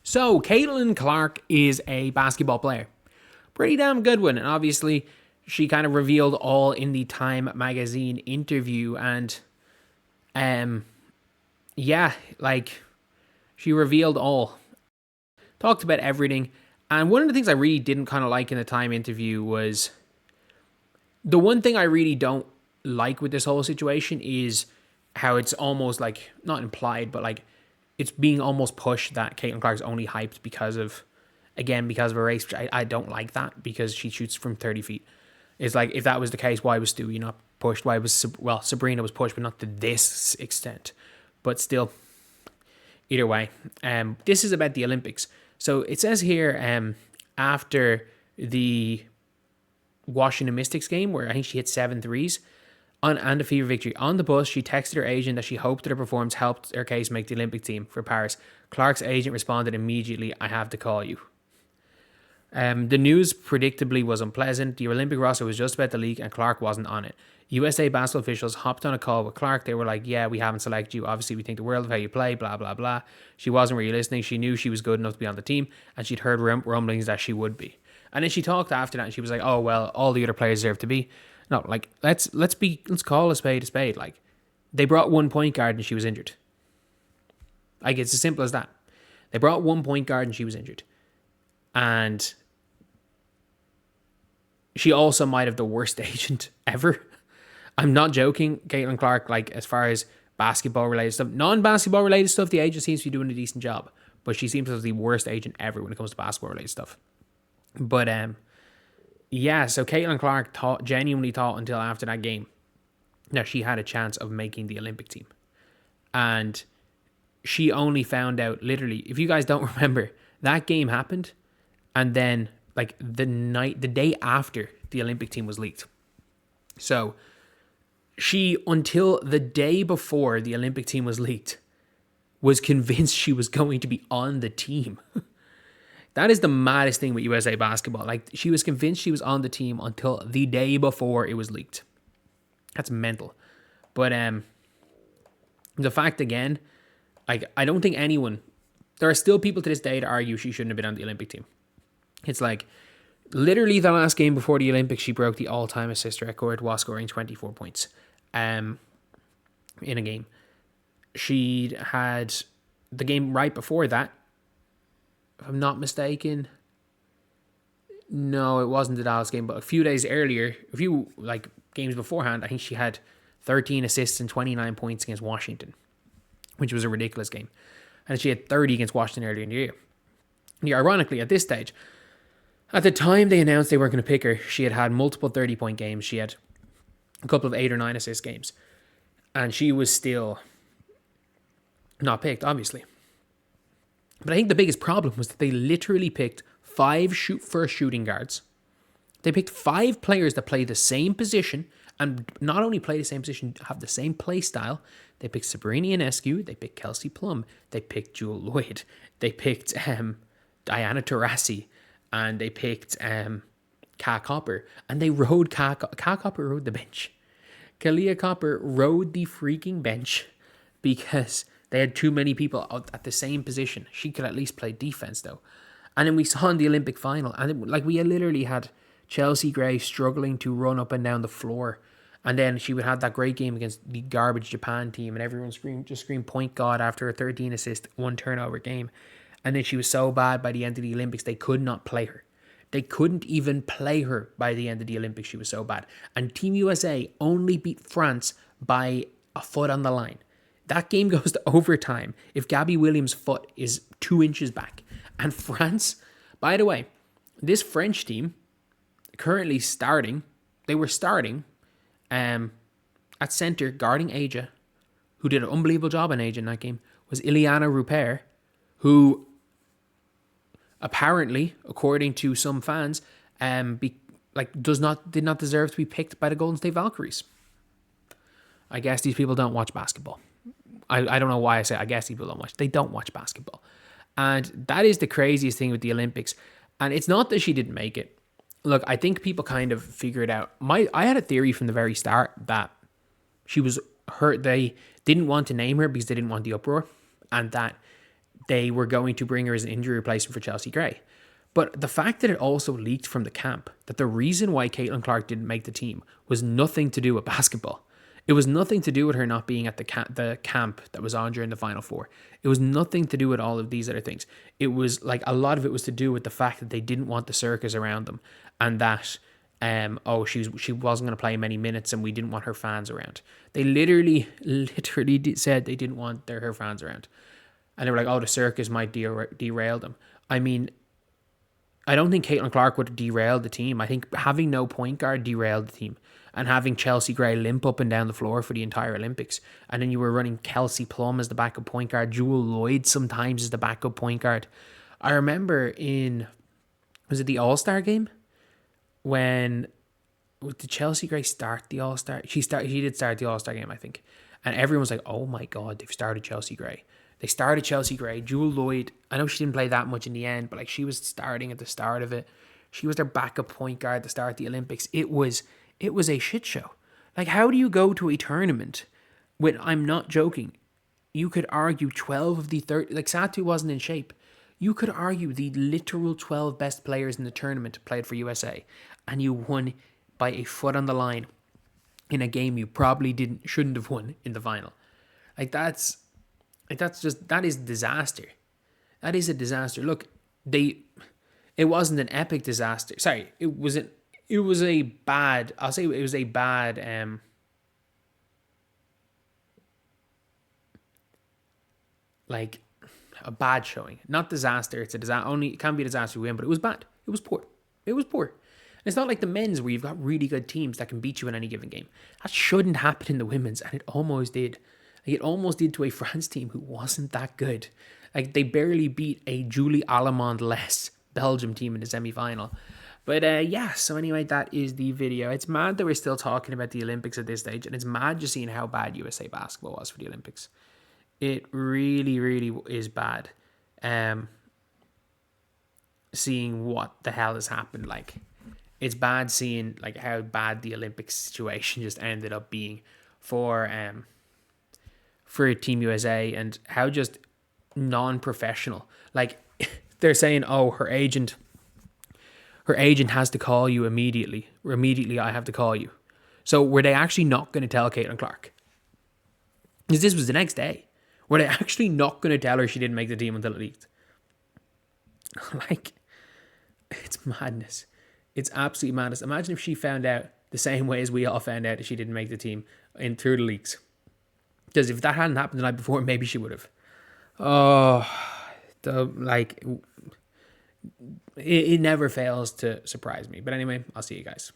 So, Caitlin Clark is a basketball player. Pretty damn good one. And obviously, she kind of revealed all in the Time magazine interview. And, she revealed all. Talked about everything. And one of the things I really didn't kind of like in the Time interview was the one thing I really don't like with this whole situation is how it's almost like, not implied, but like it's being almost pushed that Caitlin Clark's only hyped because of her race. I don't like that because she shoots from 30 feet. It's like, if that was the case, why was Stewie not pushed? Why was, Sabrina was pushed, but not to this extent. But still, either way, this is about the Olympics. So it says here, after the Washington Mystics game, where I think she hit 7 threes, and a fever victory. On the bus, she texted her agent that she hoped that her performance helped her case make the Olympic team for Paris. Clark's agent responded immediately, "I have to call you." The news predictably was unpleasant. The Olympic roster was just about to leak and Clark wasn't on it. USA basketball officials hopped on a call with Clark. They were like, "Yeah, we haven't selected you. Obviously, we think the world of how you play, blah, blah, blah." She wasn't really listening. She knew she was good enough to be on the team, and she'd heard rumblings that she would be. And then she talked after that, and she was like, "Oh, well, all the other players deserve to be." No, like, let's call a spade a spade. Like, they brought one point guard and she was injured. Like, it's as simple as that. They brought one point guard and she was injured. And she also might have the worst agent ever. I'm not joking. Caitlin Clark, like, as far as basketball related stuff, non-basketball related stuff, the agent seems to be doing a decent job. But she seems to have the worst agent ever when it comes to basketball related stuff. But, yeah, so Caitlin Clark genuinely thought until after that game that she had a chance of making the Olympic team. And she only found out, literally, if you guys don't remember, that game happened, and then like the day after, the Olympic team was leaked. So she, until the day before the Olympic team was leaked, was convinced she was going to be on the team. That is the maddest thing with USA basketball. Like, she was convinced she was on the team until the day before it was leaked. That's mental. But the fact, again, like, I don't think anyone... There are still people to this day that argue she shouldn't have been on the Olympic team. It's like, literally the last game before the Olympics, she broke the all-time assist record while scoring 24 points in a game. She had the game right before that. If I'm not mistaken, no, it wasn't the Dallas game, but a few days earlier, a few like games beforehand, I think she had 13 assists and 29 points against Washington, which was a ridiculous game. And she had 30 against Washington earlier in the year. And ironically, at this stage, at the time they announced they weren't going to pick her, she had multiple 30-point games. She had a couple of 8 or 9 assist games. And she was still not picked, obviously. But I think the biggest problem was that they literally picked 5 first shooting guards. They picked 5 players that play the same position, and not only play the same position, have the same play style. They picked Sabrina Ionescu, they picked Kelsey Plum, they picked Jewel Lloyd, they picked Diana Taurasi, and they picked Kat Copper. And they rode Kat Copper rode the bench. Kalia Copper rode the freaking bench because they had too many people out at the same position. She could at least play defense, though. And then we saw in the Olympic final, and we literally had Chelsea Gray struggling to run up and down the floor. And then she would have that great game against the garbage Japan team, and everyone screamed point God after a 13 assist, 1 turnover game. And then she was so bad by the end of the Olympics, they could not play her. They couldn't even play her by the end of the Olympics. She was so bad. And Team USA only beat France by a foot on the line. That game goes to overtime if Gabby Williams' foot is 2 inches back. And France, by the way, this French team currently they were starting at center, guarding Aja, who did an unbelievable job on Aja in that game, was Ileana Rupert, who apparently, according to some fans, did not deserve to be picked by the Golden State Valkyries. I guess these people don't watch basketball. I don't know why I say I guess people don't watch. They don't watch basketball. And that is the craziest thing with the Olympics. And it's not that she didn't make it. Look, I think people kind of figured out. I had a theory from the very start that she was hurt. They didn't want to name her because they didn't want the uproar. And that they were going to bring her as an injury replacement for Chelsea Gray. But the fact that it also leaked from the camp that the reason why Caitlin Clark didn't make the team was nothing to do with basketball. It was nothing to do with her not being at the camp that was on during the Final Four. It was nothing to do with all of these other things. It was like a lot of it was to do with the fact that they didn't want the circus around them, and that she wasn't going to play many minutes, and we didn't want her fans around. They literally said they didn't want her fans around, and they were like, "Oh, the circus might derail them." I mean, I don't think Caitlin Clark would have derailed the team. I think having no point guard derailed the team. And having Chelsea Gray limp up and down the floor for the entire Olympics. And then you were running Kelsey Plum as the backup point guard. Jewel Lloyd sometimes as the backup point guard. I remember was it the All-Star game? Did Chelsea Gray start the All-Star? She did start the All-Star game, I think. And everyone was like, oh my God, they've started Chelsea Gray. They started Chelsea Gray. Jewel Lloyd, I know she didn't play that much in the end, but like she was starting at the start of it. She was their backup point guard at the start of the Olympics. It was a shit show. Like, how do you go to a tournament when, I'm not joking, you could argue 12 of the 30, like Satu wasn't in shape. You could argue the literal 12 best players in the tournament played for USA, and you won by a foot on the line in a game you probably shouldn't have won in the final. That is disaster. That is a disaster. Look, it wasn't an epic disaster. Sorry, it was a bad like a bad showing. Not disaster. It's a disaster. It can be a disaster win, but it was bad. It was poor. And it's not like the men's where you've got really good teams that can beat you in any given game. That shouldn't happen in the women's, and it almost did. Like, it almost did to a France team who wasn't that good. Like, they barely beat a Julie Allemande-less Belgium team in the semi-final. But so anyway, that is the video. It's mad that we're still talking about the Olympics at this stage, and it's mad just seeing how bad USA basketball was for the Olympics. It really, really is bad. Seeing what the hell has happened. Like, it's bad seeing like how bad the Olympics situation just ended up being for Team USA, and how just non-professional. Like, they're saying, oh, her agent has to call you immediately. Immediately, I have to call you. So were they actually not going to tell Caitlin Clark? Because this was the next day. Were they actually not going to tell her she didn't make the team until it leaked? Like, it's madness. It's absolute madness. Imagine if she found out the same way as we all found out that she didn't make the team through the leaks. Because if that hadn't happened the night before, maybe she would have. It never fails to surprise me. But anyway, I'll see you guys.